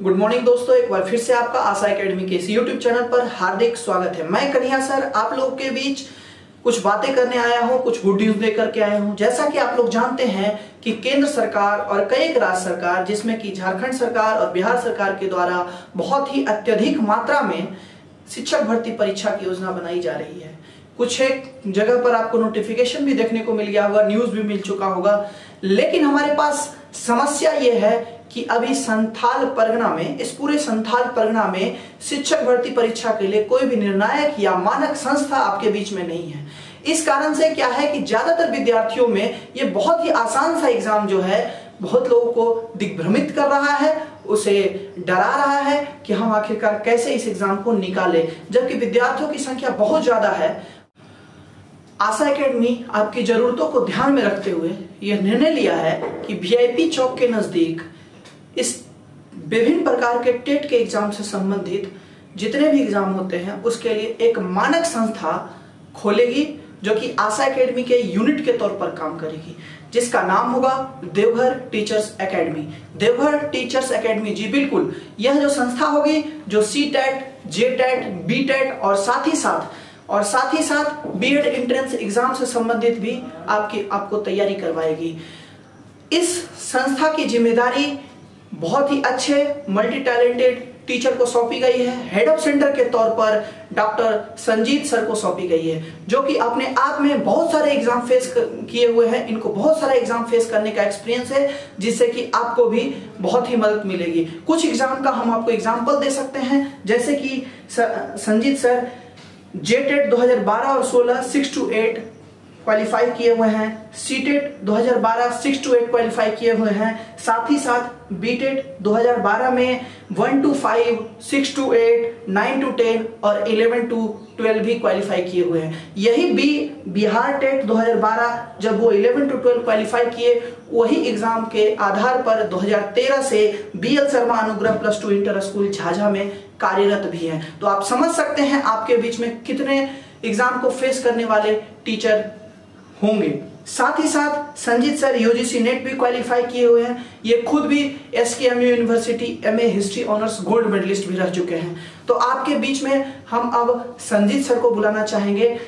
Good morning दोस्तों, एक बार फिर से आपका आशा एकेडमी के इस यूट्यूब चैनल पर हार्दिक स्वागत है। मैं कन्हैया सर आप लोगों के बीच कुछ बातें करने आया हूं, कुछ गुड न्यूज लेकर के आया हूं। जैसा कि आप लोग जानते हैं कि केंद्र सरकार और कई एक राज्य सरकार, जिसमें कि झारखंड सरकार और बिहार सरकार के द्वारा बहुत ही अत्यधिक मात्रा में शिक्षक भर्ती परीक्षा की योजना बनाई जा रही है। कुछ एक जगह पर आपको नोटिफिकेशन भी देखने को मिल गया होगा, न्यूज भी मिल चुका होगा, लेकिन हमारे पास समस्या यह है कि अभी संथाल परगना में, इस पूरे संथाल परगना में शिक्षक भर्ती परीक्षा के लिए कोई भी निर्णायक या मानक संस्था आपके बीच में नहीं है। इस कारण से क्या है कि ज्यादातर विद्यार्थियों में ये बहुत ही आसान सा एग्जाम जो है बहुत लोगों को दिग्भ्रमित कर रहा है, उसे डरा रहा है कि हम आखिरकार कैसे इस एग्जाम को निकालें, जबकि विद्यार्थियों की संख्या बहुत ज्यादा है। आशा एकेडमी आपकी जरूरतों को ध्यान में रखते हुए यह निर्णय लिया है कि वीआईपी चौक के नजदीक इस विभिन्न प्रकार के टेट के एग्जाम से संबंधित जितने भी एग्जाम होते हैं उसके लिए एक मानक संस्था खोलेगी, जो कि आशा एकेडमी के यूनिट के तौर पर काम करेगी, जिसका नाम होगा Deoghar teachers academy. Deoghar teachers academy, जी बिल्कुल, यह जो संस्था होगी जो सी-टेट, जे-टेट, बी-टेट और साथ ही साथ बीएड एंट्रेंस एग्जाम से संबंधित भी आपको तैयारी करवाएगी। इस संस्था की जिम्मेदारी बहुत ही अच्छे मल्टी टैलेंटेड टीचर को सौंपी गई है। हेड ऑफ सेंटर के तौर पर डॉक्टर संजीत सर को सौंपी गई है, जो कि अपने आप में बहुत सारे एग्जाम फेस किए हुए हैं। इनको बहुत सारे एग्जाम फेस करने का एक्सपीरियंस है, जिससे कि आपको भी बहुत ही मदद मिलेगी। कुछ एग्जाम का हम आपको एग्जाम्पल दे सकते हैं, जैसे कि संजीत सर जे-टेट 2012 और 16 6 to 8 क्वालिफाई किए हुए हैं, सी-टेट 2012 6 to 8 क्वालिफाई किए हुए हैं, साथ ही साथ बी-टेट 2012 में 1 to 5, 6 to 8, 9 to 10 और 11 to 12 भी क्वालिफाई किए हुए हैं। यही बिहार टेट 2012 जब वो 11 to 12 क्वालिफाई किए, वही एग्जाम के आधार पर 2013 से BL शर्मा अनुग्रह +2 इंटर स्कूल झाझा में कार्यरत भी हैं। तो आप समझ सकते हैं आपके बीच में कितने एग्जाम को फेस करने वाले टीचर होंगे। साथ ही साथ संजीत सर यूजीसी नेट भी क्वालिफाई किए हुए हैं। ये खुद भी SKMU university MA history honours gold medallist भी रह चुके हैं। तो आपके बीच में हम अब संजीत सर को बुलाना चाहेंगे।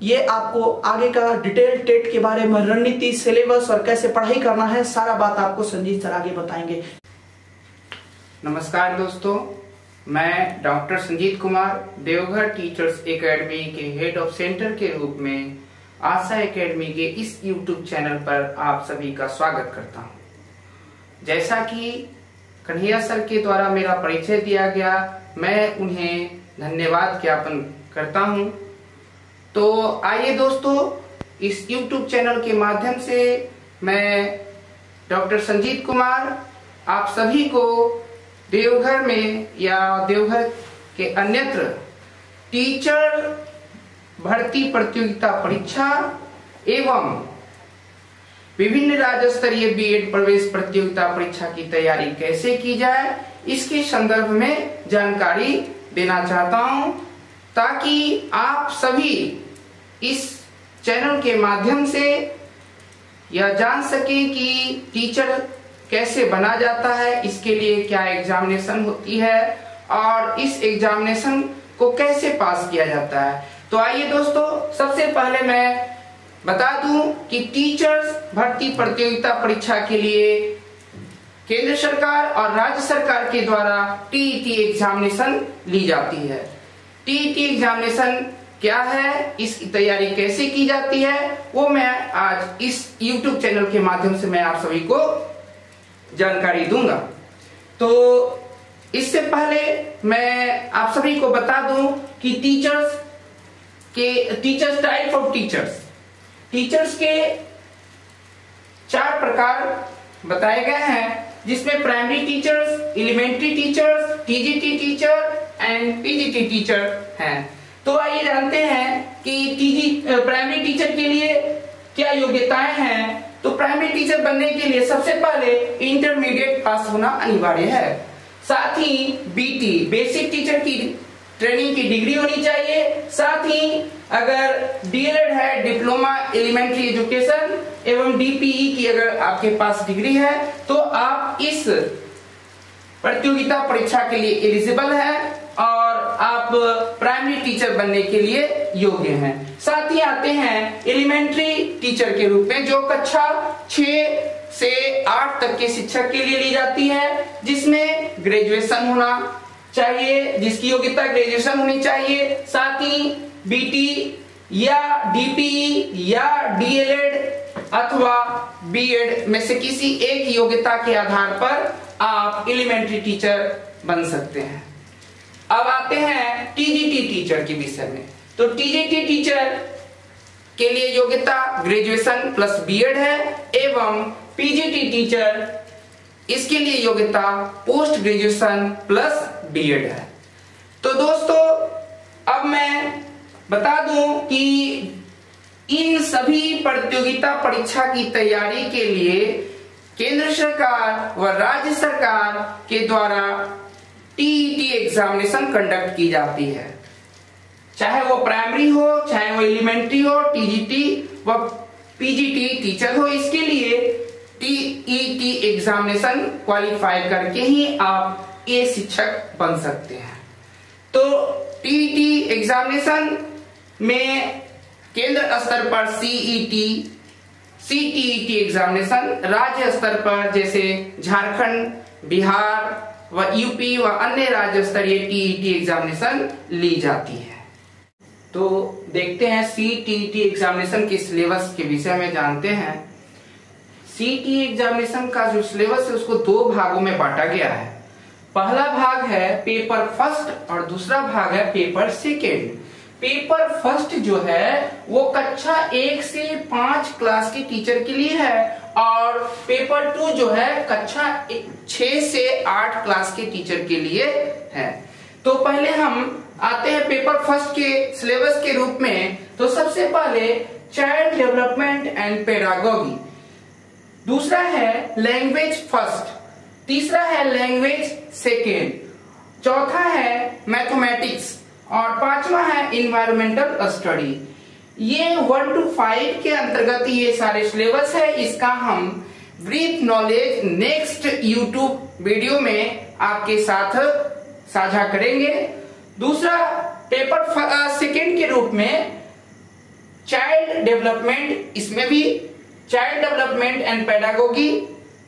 ये आपको आगे का डिटेल टेट के बारे में, रणनीति, सिलेबस और कैसे पढ़ाई करना है, सारा बात आपको संजीत सर आगे बताएंगे। नमस्कार दोस्तों, मैं doctor Sanjeet Kumar Deoghar teachers academy के हेड ऑफ सेंटर के रूप में आशा एकेडमी के इस YouTube चैनल पर आप सभी का स्वागत करता हूं। जैसा कि कन्हैया सर के द्वारा मेरा परिचय दिया गया, मैं उन्हें धन्यवाद ज्ञापन करता हूं। तो आइए दोस्तों, इस YouTube चैनल के माध्यम से मैं डॉक्टर संजीत कुमार आप सभी को देवघर में या देवघर के अन्यत्र टीचर भर्ती प्रतियोगिता परीक्षा एवं विभिन्न राज्य स्तरीय बीएड प्रवेश प्रतियोगिता परीक्षा की तैयारी कैसे की जाए, इसके संदर्भ में जानकारी देना चाहता हूं, ताकि आप सभी इस चैनल के माध्यम से यह जान सकें कि टीचर कैसे बना जाता है, इसके लिए क्या एग्जामिनेशन होती है और इस एग्जामिनेशन को कैसे पास किया जाता है। तो आइए दोस्तों, सबसे पहले मैं बता दूं कि टीचर्स भर्ती प्रतियोगिता परीक्षा के लिए केंद्र सरकार और राज्य सरकार के द्वारा टीईटी एग्जामिनेशन ली जाती है। टीईटी एग्जामिनेशन क्या है, इसकी तैयारी कैसे की जाती है, वो मैं आज इस YouTube चैनल के माध्यम से मैं आप सभी को जानकारी दूंगा। तो इससे पहले मैं आप सभी को बता दूं कि टीचर्स टाइप ऑफ टीचर्स के 4 प्रकार बताए गए हैं, जिसमें primary teachers, elementary teachers, TGT teacher and PGT teacher हैं। तो आइए जानते हैं कि प्राइमरी टीचर के लिए क्या योग्यताएं हैं। तो प्राइमरी टीचर बनने के लिए सबसे पहले इंटरमीडिएट पास होना अनिवार्य है। साथ ही BT बेसिक टीचर की ट्रेनिंग की डिग्री होनी चाहिए। साथ ही अगर DLED है, डिप्लोमा एलिमेंट्री एजुकेशन, एवं DPE की अगर आपके पास डिग्री है तो आप इस प्रतियोगिता परीक्षा के लिए एलिजिबल है और आप प्राइमरी टीचर बनने के लिए योग्य हैं। साथ ही आते हैं एलिमेंट्री टीचर के रूप में, जो कक्षा 6 से 8 तक के शिक्षक के लिए ली जाती है, जिसमें ग्रेजुएशन होना चाहिए, जिसकी योग्यता ग्रेजुएशन होनी चाहिए। साथ ही बीटी या डीपीई या डीएलएड अथवा बीएड में से किसी एक योग्यता के आधार पर आप एलिमेंट्री टीचर बन सकते हैं। अब आते हैं टीजीटी टीचर के विषय में। तो टीजीटी टीचर के लिए योग्यता ग्रेजुएशन प्लस बीएड है एवं पीजीटी टीचर इसके लिए योग्यता पोस्ट ग्रेजुएशन प्लस बीएड है। तो दोस्तों अब मैं बता दूं कि इन सभी प्रतियोगिता परीक्षा की तैयारी के लिए केंद्र सरकार व राज्य सरकार के द्वारा टीईटी एग्जामिनेशन कंडक्ट की जाती है, चाहे वो प्राइमरी हो चाहे वो एलिमेंट्री हो, टीजीटी व पीजीटी टीचर हो। इसके लिए टीईटी एग्जामिनेशन क्वालिफाई करके ही आप ये शिक्षक बन सकते हैं। तो टीईटी एग्जामिनेशन में केंद्र स्तर पर सीईटी, सीटीईटी एग्जामिनेशन, राज्य स्तर पर जैसे झारखंड, बिहार व यूपी व अन्य राज्य स्तरीय टीईटी एग्जामिनेशन ली जाती है। तो देखते हैं सीटीईटी एग्जामिनेशन के सिलेबस के विषय में जानते हैं। सीटी एग्जामिनेशन का जो सिलेबस है उसको 2 भागों में बांटा गया है। पहला भाग है पेपर फर्स्ट और दूसरा भाग है पेपर सेकेंड। पेपर फर्स्ट जो है वो कक्षा 1 से 5 क्लास के टीचर के लिए है और पेपर 2 जो है कक्षा 6 से 8 क्लास के टीचर के लिए है। तो पहले हम आते हैं पेपर फर्स्ट के सिलेबस के रूप में। तो सबसे पहले चाइल्ड डेवलपमेंट एंड पेडागोगी, दूसरा है लैंग्वेज फर्स्ट, तीसरा है लैंग्वेज सेकेंड, चौथा है मैथमेटिक्स और पांचवा है इन्वायरमेंटल स्टडी। ये 1 to 5 के अंतर्गत ये सारे सिलेबस है। इसका हम brief knowledge next YouTube video में आपके साथ साझा करेंगे। दूसरा पेपर सेकेंड के रूप में चाइल्ड डेवलपमेंट, इसमें भी चाइल्ड डेवलपमेंट एंड पेडागोगी,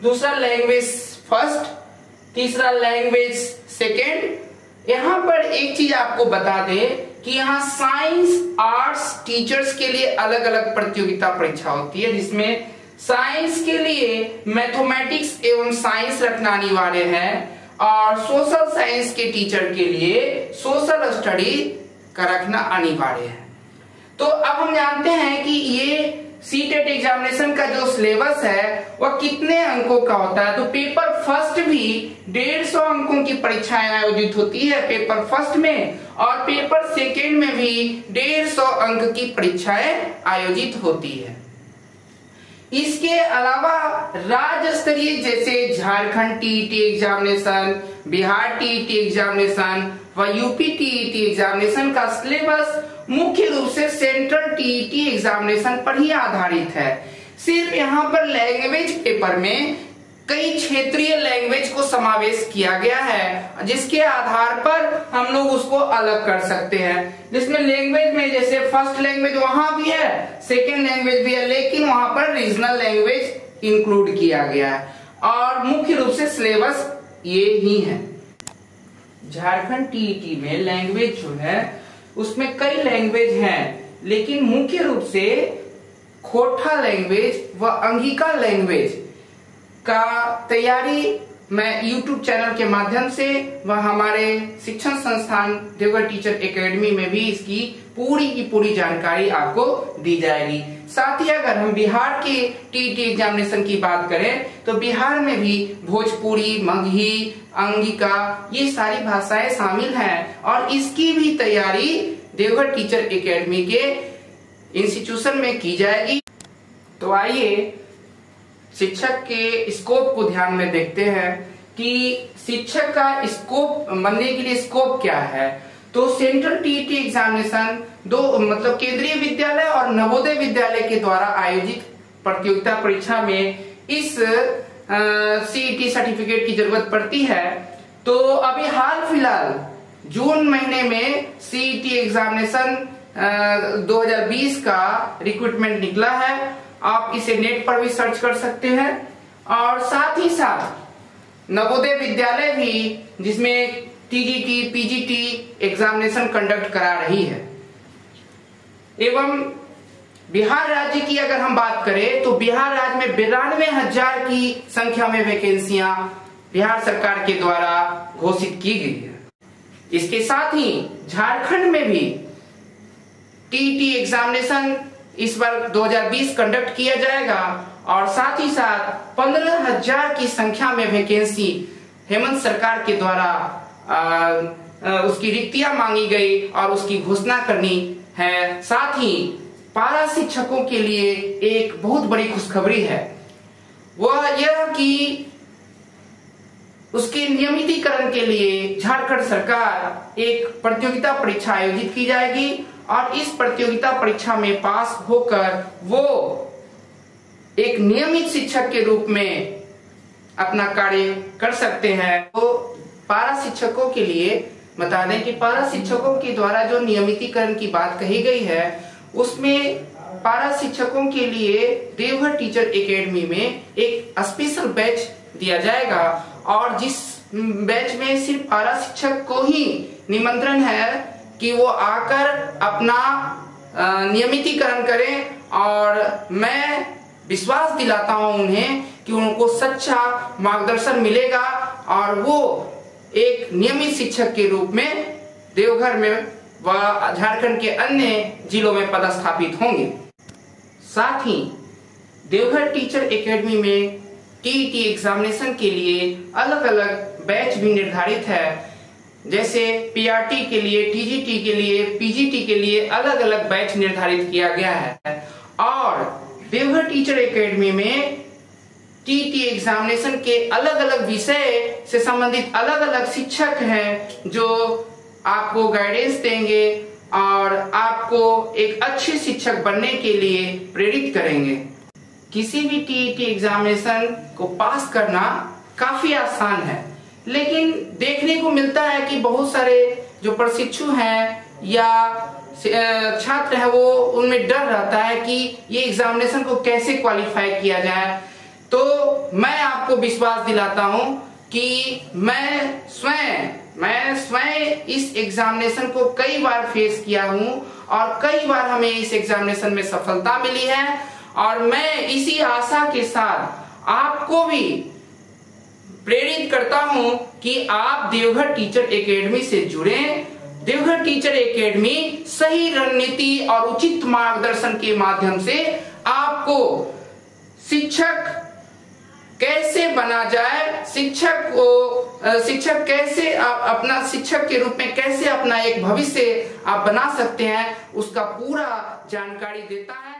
दूसरा लैंग्वेज फर्स्ट, तीसरा लैंग्वेज सेकेंड। यहाँ पर एक चीज आपको बता दें कि यहाँ साइंस आर्ट्स टीचर्स के लिए अलग अलग प्रतियोगिता परीक्षा होती है, जिसमें साइंस के लिए मैथमेटिक्स एवं साइंस रखना अनिवार्य है और सोशल साइंस के टीचर के लिए सोशल स्टडी का रखना अनिवार्य है। तो अब हम जानते हैं कि ये सीटेट एग्जामिनेशन का जो सिलेबस है वह कितने अंकों का होता है। तो पेपर फर्स्ट भी 150 अंकों की परीक्षाएं आयोजित होती है पेपर फर्स्ट में, और पेपर सेकेंड में भी 150 अंक की परीक्षाएं आयोजित होती है। इसके अलावा राज्य स्तरीय जैसे Jharkhand TET examination, Bihar TET examination व यूपी टीईटी एग्जामिनेशन का सिलेबस मुख्य रूप से सेंट्रल टीईटी एग्जामिनेशन पर ही आधारित है। सिर्फ यहाँ पर लैंग्वेज पेपर में कई क्षेत्रीय लैंग्वेज को समावेश किया गया है, जिसके आधार पर हम लोग उसको अलग कर सकते हैं। जिसमें लैंग्वेज में जैसे फर्स्ट लैंग्वेज वहां भी है, सेकेंड लैंग्वेज भी है, लेकिन वहां पर रीजनल लैंग्वेज इंक्लूड किया गया है और मुख्य रूप से सिलेबस ये ही है। झारखंड टीईटी में लैंग्वेज जो है उसमें कई लैंग्वेज हैं, लेकिन मुख्य रूप से खोटा लैंग्वेज व अंगिका लैंग्वेज का तैयारी मैं YouTube चैनल के माध्यम से व हमारे शिक्षण संस्थान देवघर टीचर एकेडमी में भी इसकी पूरी की पूरी जानकारी आपको दी जाएगी। साथ ही अगर हम बिहार के टीईटी एग्जामिनेशन की बात करें तो बिहार में भी भोजपुरी, मगही, अंगिका ये सारी भाषाएं शामिल हैं और इसकी भी तैयारी देवघर टीचर एकेडमी के इंस्टीट्यूशन में की जाएगी। तो आइए शिक्षक के स्कोप को ध्यान में देखते हैं कि शिक्षक का स्कोप बनने के लिए स्कोप क्या है। तो सेंट्रल टीईटी एग्जामिनेशन मतलब केंद्रीय विद्यालय और नवोदय विद्यालय के द्वारा आयोजित प्रतियोगिता परीक्षा में इस सीईटी सर्टिफिकेट की जरूरत पड़ती है। तो अभी हाल फिलहाल जून महीने में सीईटी एग्जामिनेशन 2020 का रिक्रूटमेंट निकला है। आप इसे नेट पर भी सर्च कर सकते हैं। और साथ ही साथ नवोदय विद्यालय भी जिसमें टीजीटी पीजीटी एग्जामिनेशन कंडक्ट करा रही है। एवं बिहार राज्य की अगर हम बात करें तो बिहार राज्य में 92,000 की संख्या में वैकेंसियां बिहार सरकार के द्वारा घोषित की गई है। इसके साथ ही झारखंड में भी टीईटी एग्जामिनेशन इस बार 2020 कंडक्ट किया जाएगा और साथ ही साथ 15,000 की संख्या में वैकेंसी हेमंत सरकार के द्वारा उसकी रिक्तियां मांगी गई और उसकी घोषणा करनी है। साथ ही पारा शिक्षकों के लिए एक बहुत बड़ी खुशखबरी है, वह यह कि उसके नियमितीकरण के लिए झारखंड सरकार एक प्रतियोगिता परीक्षा आयोजित की जाएगी और इस प्रतियोगिता परीक्षा में पास होकर वो एक नियमित शिक्षक के रूप में अपना कार्य कर सकते हैं। तो पारा शिक्षकों के लिए बता दें कि पारा शिक्षकों के द्वारा जो नियमितीकरण की बात कही गई है उसमें पारा शिक्षकों के लिए देवघर टीचर एकेडमी में एक स्पेशल बैच दिया जाएगा और जिस बैच में सिर्फ पारा शिक्षक को ही निमंत्रण है कि वो आकर अपना नियमितीकरण करें और मैं विश्वास दिलाता हूं उन्हें कि उनको सच्चा मार्गदर्शन मिलेगा और वो एक नियमित शिक्षक के रूप में देवघर में व झारखंड के अन्य जिलों में पदस्थापित होंगे। साथ ही देवघर टीचर एकेडमी में टीईटी एग्जामिनेशन के लिए अलग अलग बैच भी निर्धारित है। जैसे पीआरटी के लिए, टीजीटी के लिए, पीजीटी के लिए अलग अलग बैच निर्धारित किया गया है और देवघर टीचर एकेडमी में टीईटी एग्जामिनेशन के अलग अलग विषय से संबंधित अलग अलग शिक्षक हैं जो आपको गाइडेंस देंगे और आपको एक अच्छे शिक्षक बनने के लिए प्रेरित करेंगे। किसी भी टीईटी एग्जामिनेशन को पास करना काफी आसान है, लेकिन देखने को मिलता है कि बहुत सारे जो प्रशिक्षु हैं या छात्र हैं वो उनमें डर रहता है कि ये एग्जामिनेशन को कैसे क्वालिफाई किया जाए। तो मैं आपको विश्वास दिलाता हूं कि मैं स्वयं इस एग्जामिनेशन को कई बार फेस किया हूं और कई बार हमें इस एग्जामिनेशन में सफलता मिली है और मैं इसी आशा के साथ आपको भी प्रेरित करता हूं कि आप देवघर टीचर एकेडमी से जुड़ें। देवघर टीचर एकेडमी सही रणनीति और उचित मार्गदर्शन के माध्यम से आपको शिक्षक कैसे बना जाए, शिक्षक कैसे अपना शिक्षक के रूप में कैसे अपना एक भविष्य आप बना सकते हैं उसका पूरा जानकारी देता है।